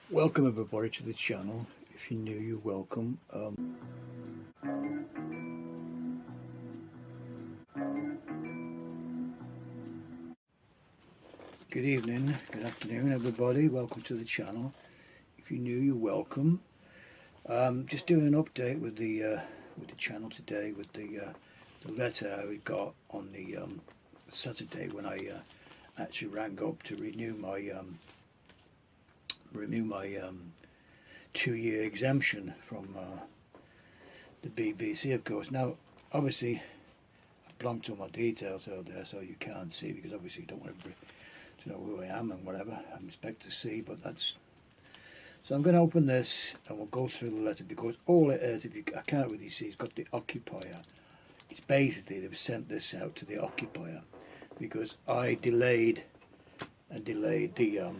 Welcome everybody to the channel. If you're new, you're welcome. Good evening, good afternoon everybody. Welcome to the channel. If you're new, you're welcome. Just doing an update with the channel today with the letter I got on the Saturday when I actually rang up to renew my 2-year exemption from the BBC, of course. Now, obviously, I blanked all my details out there so you can't see, because obviously you don't want everybody to know who I am and whatever. I expect to see, but that's... So I'm going to open this and we'll go through the letter, because all it is, if you I can't really see, it's got the occupier. It's basically they've sent this out to the occupier because I delayed the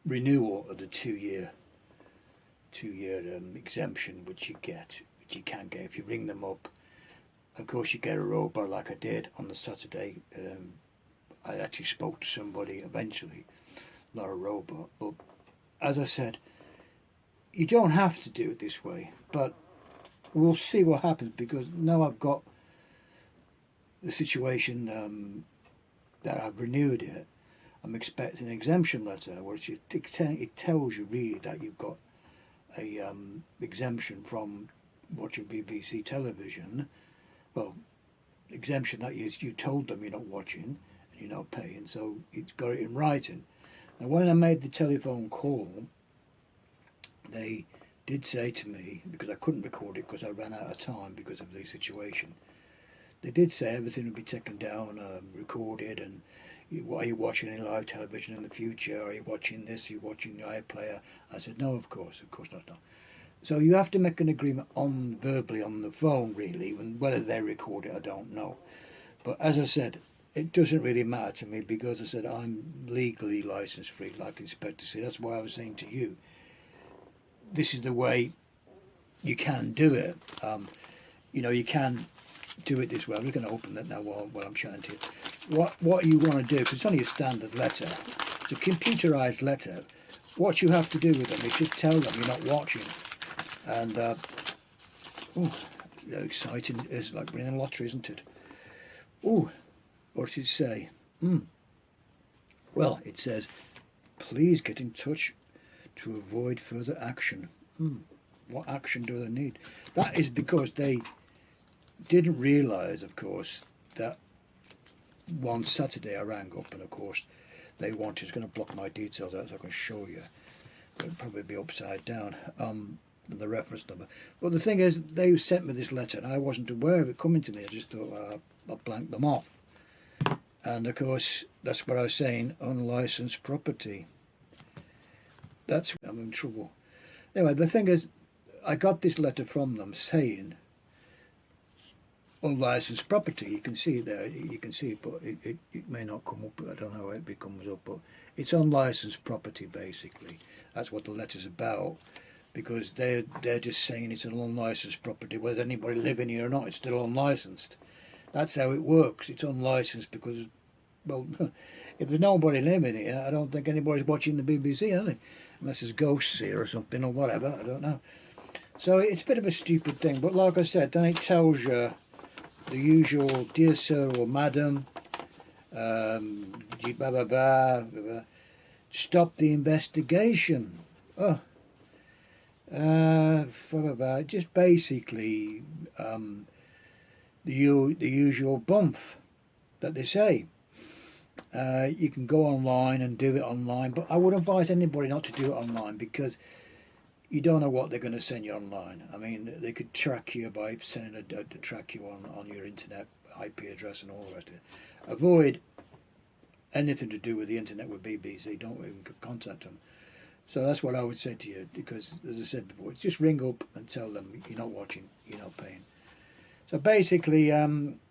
renewal of the two-year exemption, which you can get if you ring them up. Of course, you get a robot like I did on the Saturday. I actually spoke to somebody eventually, not a robot. But as I said, you don't have to do it this way, but we'll see what happens, because now I've got the situation that I've renewed it. I'm expecting an exemption letter, which it tells you really that you've got a exemption from watching BBC television. Well, exemption that you told them you're not watching and you're not paying, so it's got it in writing. And when I made the telephone call, they did say to me, because I couldn't record it because I ran out of time because of the situation, they did say everything would be taken down, recorded, and are you watching any live television in the future? Are you watching this? Are you watching the iPlayer? I said, no, of course not. No. So you have to make an agreement verbally on the phone, really, and whether they record it, I don't know. But as I said, it doesn't really matter to me, because I said I'm legally license free, like Inspector said. That's why I was saying to you, this is the way you can do it. You can do it this way. I'm just going to open that now while I'm chatting to you. What you want to do, because it's only a standard letter, it's a computerized letter. What you have to do with them is just tell them you're not watching. And they're exciting. It's like winning a lottery, isn't it? What does it say? Well, it says, please get in touch to avoid further action. What action do they need? That is because they didn't realise, of course, that one Saturday I rang up, and of course they wanted, it's going to block my details out so I can show you. It'll probably be upside down, the reference number. But the thing is, they sent me this letter and I wasn't aware of it coming to me. I just thought I blanked them off. And of course, that's what I was saying, unlicensed property. I'm in trouble. Anyway, the thing is, I got this letter from them saying unlicensed property. You can see it there, you can see it, but it may not come up. I don't know how it comes up, but it's unlicensed property, basically. That's what the letter's about, because they're just saying it's an unlicensed property. Whether anybody living here or not, it's still unlicensed. That's how it works. It's unlicensed because, well, if there's nobody living here, I don't think anybody's watching the BBC, are they? Unless there's ghosts here or something or whatever, I don't know. So it's a bit of a stupid thing, but like I said, then it tells you the usual, dear sir or madam, stop the investigation. Just basically the usual bump that they say. You can go online and do it online, but I would advise anybody not to do it online, because you don't know what they're going to send you online. I mean, they could track you by sending track you on your internet IP address and all the rest of it. Avoid anything to do with the internet with BBC. Don't even contact them. So that's what I would say to you, because as I said before, it's just ring up and tell them you're not watching, you're not paying. So basically, from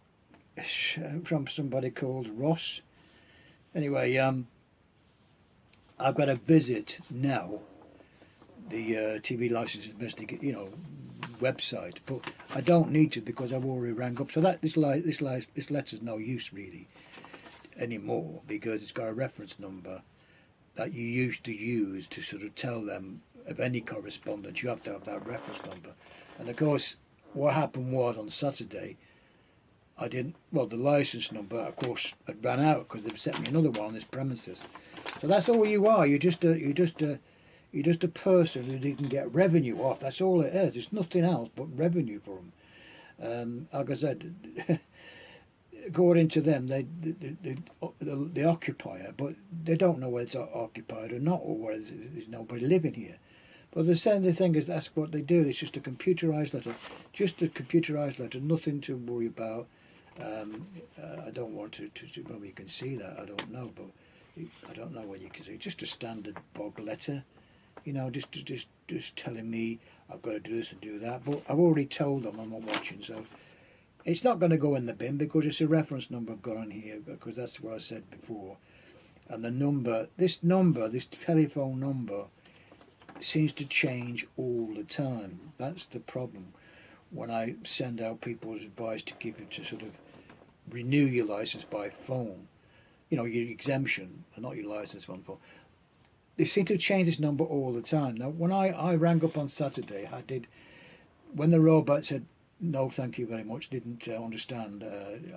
somebody called Ross. Anyway, I've got to visit now the TV license website, but I don't need to, because I've already rang up. So that this letter's no use really anymore, because it's got a reference number that you used to use to sort of tell them of any correspondence. You have to have that reference number. And of course, what happened was on Saturday, I didn't. Well, the license number, of course, had ran out because they've sent me another one on this premises. So that's all you are. You're just a person who didn't get revenue off. That's all it is. It's nothing else but revenue for them. Like I said, according to them, they occupier, but they don't know whether it's occupied or not, or whether there's nobody living here. But the thing is, that's what they do. It's just a computerised letter. Just a computerised letter, nothing to worry about. I don't want to maybe you can see that, I don't know, but I don't know whether you can see. Just a standard bog letter, you know, just telling me I've got to do this and do that. But I've already told them I'm not watching, so it's not going to go in the bin because it's a reference number I've got on here, because that's what I said before. And the number, this telephone number, seems to change all the time. That's the problem. When I send out people's advice to give you to sort of renew your license by phone, you know, your exemption, and not your license on phone, they seem to change this number all the time. Now, when I rang up on Saturday, I did, when the robot said, no, thank you very much, didn't understand,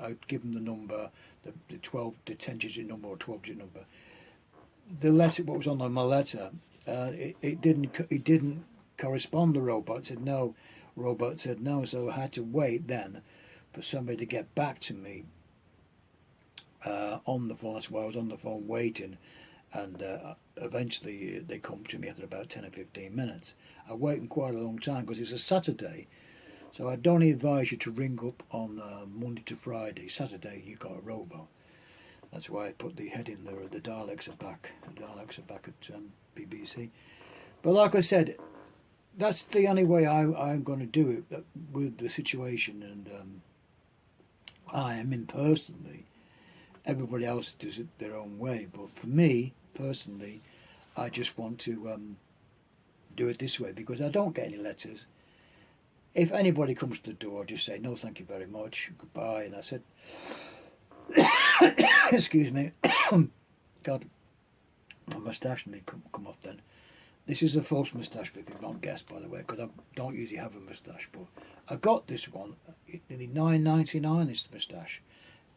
I'd give them the number, the 10-digit number or 12-digit number. The letter, what was on my letter, it didn't correspond. The robot said no. Robot said no, so I had to wait then for somebody to get back to me on the phone. That's why I was on the phone waiting, and eventually they come to me after about 10 or 15 minutes. I waited quite a long time because it's a Saturday, so I don't advise you to ring up on Monday to Friday. Saturday you got a robot. That's why I put the heading there. The Daleks are back. The Daleks are back at BBC. But like I said, that's the only way I'm going to do it with the situation, and I am in personally. Everybody else does it their own way, but for me personally, I just want to do it this way because I don't get any letters. If anybody comes to the door, I just say no, thank you very much, goodbye, and that's it. Excuse me. God, my moustache may come off then. This is a false moustache, if you've not guessed, by the way, because I don't usually have a moustache. But I got this one, nearly $9.99. This moustache.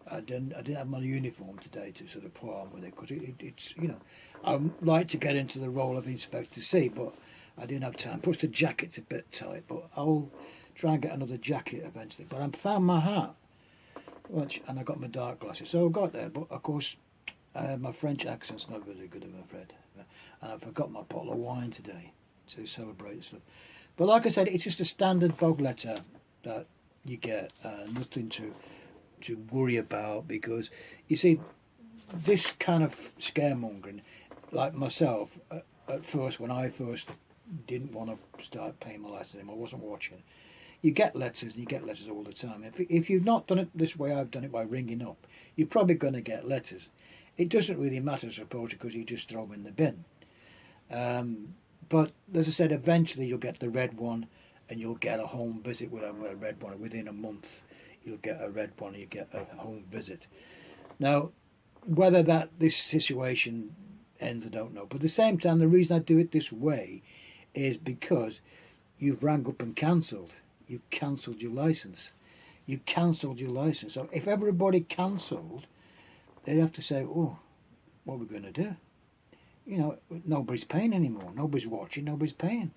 I didn't have my uniform today to sort of put on with it because it's, you know, I like to get into the role of Inspector C, but I didn't have time. Plus the jacket's a bit tight, but I'll try and get another jacket eventually. But I found my hat, and I got my dark glasses, so I got there. But of course, my French accent's not very good, I'm afraid. And I forgot my bottle of wine today to celebrate stuff. But like I said, it's just a standard bog letter that you get, nothing to worry about, because you see, this kind of scaremongering, like myself, at first, when I first didn't want to start paying my license anymore, I wasn't watching. You get letters, and you get letters all the time. If you've not done it this way, I've done it by ringing up, you're probably going to get letters. It doesn't really matter, I suppose, because you just throw them in the bin. But as I said, eventually you'll get the red one, and you'll get a home visit with a red one. Within a month, you'll get a red one, and you get a home visit. Now, whether this situation ends, I don't know. But at the same time, the reason I do it this way is because you've rang up and cancelled. You've cancelled your license. You've cancelled your license. So if everybody cancelled, they'd have to say, oh, what are we going to do? You know, nobody's paying anymore. Nobody's watching, nobody's paying.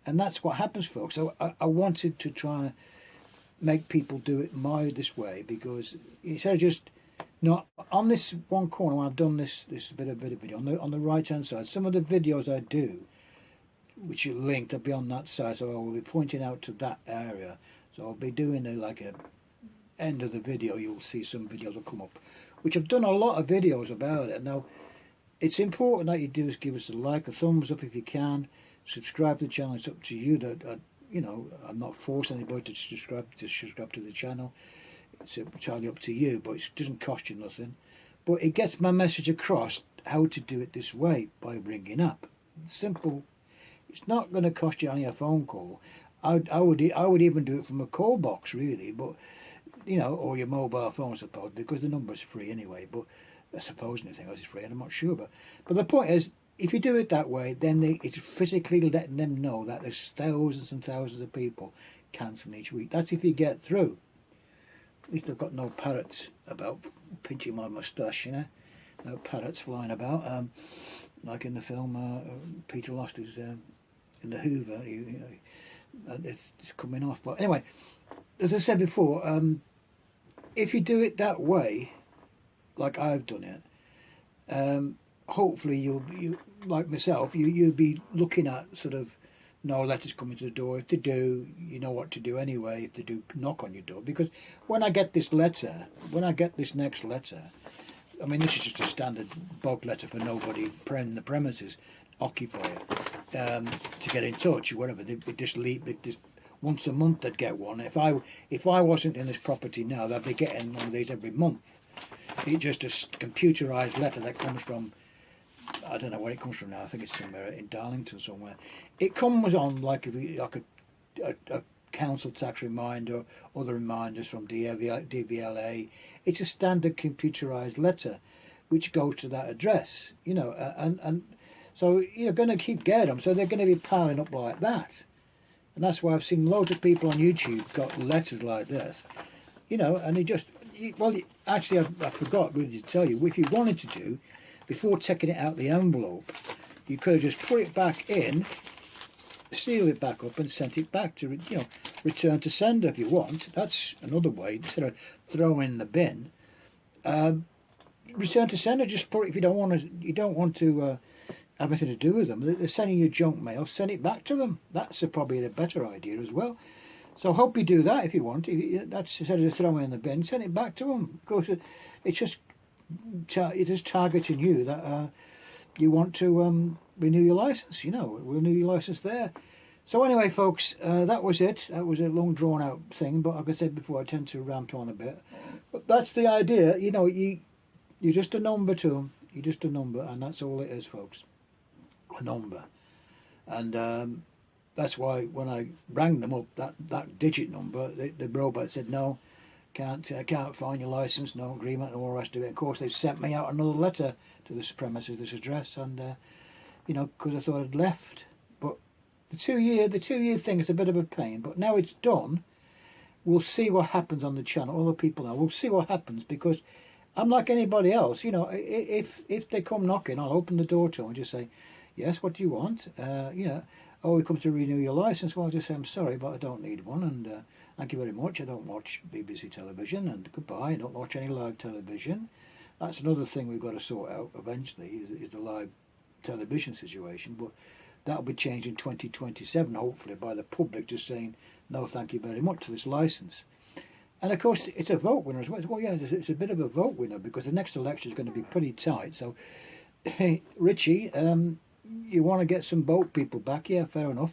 And that's what happens, folks. So I wanted to try and make people do it this way, because instead of just not on this one corner, when I've done this bit of video on the right hand side, some of the videos I do, which are linked, I'll be on that side, so I will be pointing out to that area. So I'll be doing a end of the video. You'll see some videos will come up, which I've done a lot of videos about it. Now, it's important that you do is give us a like, a thumbs up if you can, subscribe to the channel. It's up to you. That you know, I'm not forcing anybody to subscribe to the channel. It's entirely up to you, but it doesn't cost you nothing. But it gets my message across how to do it this way, by ringing up. It's simple. It's not going to cost you only a phone call. I would even do it from a call box, really, but you know, or your mobile phone, I suppose, because the number's free anyway. But I suppose anything else is free, and I'm not sure. But the point is, if you do it that way, then it's physically letting them know that there's thousands and thousands of people cancelling each week. That's if you get through. At least I've got no parrots about pinching my moustache, you know. No parrots flying about. Like in the film, Peter lost his in the Hoover. It's coming off. But anyway, as I said before, if you do it that way, like I've done it, hopefully you like myself, you'll be looking at sort of no letters coming to the door. If they do, you know what to do anyway. If they do knock on your door, because when I get this next letter, I mean, this is just a standard bulk letter for nobody in the premises, occupier, to get in touch or whatever. They just once a month they'd get one. If I wasn't in this property now, they'd be getting one of these every month. It's just a computerised letter that comes from, I don't know where it comes from now. I think it's somewhere in Darlington somewhere. It comes on like a council tax reminder, other reminders from DVLA. It's a standard computerised letter, which goes to that address. You know, and so you're going to keep getting them. So they're going to be piling up like that, and that's why I've seen loads of people on YouTube got letters like this. You know, and actually, I forgot really to tell you. If you wanted to do, before taking it out the envelope, you could have just put it back in, seal it back up, and sent it back to, you know, return to sender if you want. That's another way instead of throwing in the bin. Return to sender. Just put it if you don't want to have anything to do with them. They're sending you junk mail. Send it back to them. That's probably the better idea as well. So hope you do that if you want. That's instead of just throwing it in the bin, send it back to them. Of course, it's just it is targeting you that you want to renew your license. You know, renew your license there. So anyway, folks, that was it. That was a long drawn out thing, but like I said before, I tend to ramp on a bit. But that's the idea. You know, you're just a number to them. You're just a number, and that's all it is, folks. A number, and that's why when I rang them up, that digit number, the robot said no. Can't find your license, no agreement, and all the rest of it. Of course, they sent me out another letter to this premises, this address, and you know, because I thought I'd left. But the 2 year thing is a bit of a pain. But now it's done, we'll see what happens on the channel. All the people now, we'll see what happens, because I'm like anybody else. You know, if they come knocking, I'll open the door to them and just say, yes, what do you want? You know, oh, we come to renew your license. Well, I'll just say, I'm sorry, but I don't need one, and thank you very much. I don't watch BBC television, and goodbye. I don't watch any live television. That's another thing we've got to sort out eventually, is the live television situation. But that'll be changed in 2027, hopefully, by the public just saying, no, thank you very much to this licence. And of course, it's a vote winner as well. Well, yeah, it's a bit of a vote winner, because the next election is going to be pretty tight. So, hey, Richie, you want to get some boat people back? Yeah, fair enough.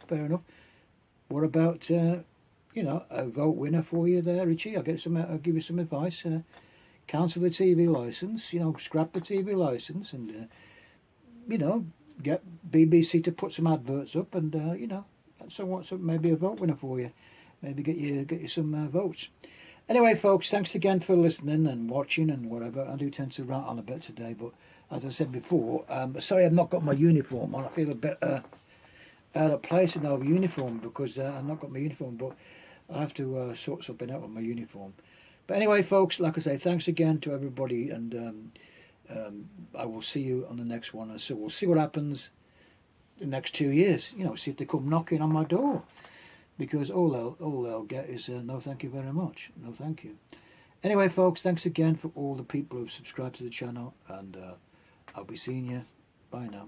What about you know, a vote winner for you there, Richie? I'll give you some advice. Cancel the TV license. You know, scrap the TV license, and you know, get BBC to put some adverts up, and you know, that's maybe a vote winner for you. Maybe get you some votes. Anyway, folks, thanks again for listening and watching and whatever. I do tend to rant on a bit today, but as I said before, sorry I've not got my uniform on. I feel a bit out of place in our uniform, because I've not got my uniform, but I have to sort something out with my uniform. But anyway, folks, like I say, thanks again to everybody, and I will see you on the next one. And so we'll see what happens the next 2 years. You know, see if they come knocking on my door, because all they'll get is no, thank you very much, no, thank you. Anyway, folks, thanks again for all the people who've subscribed to the channel, and I'll be seeing you. Bye now.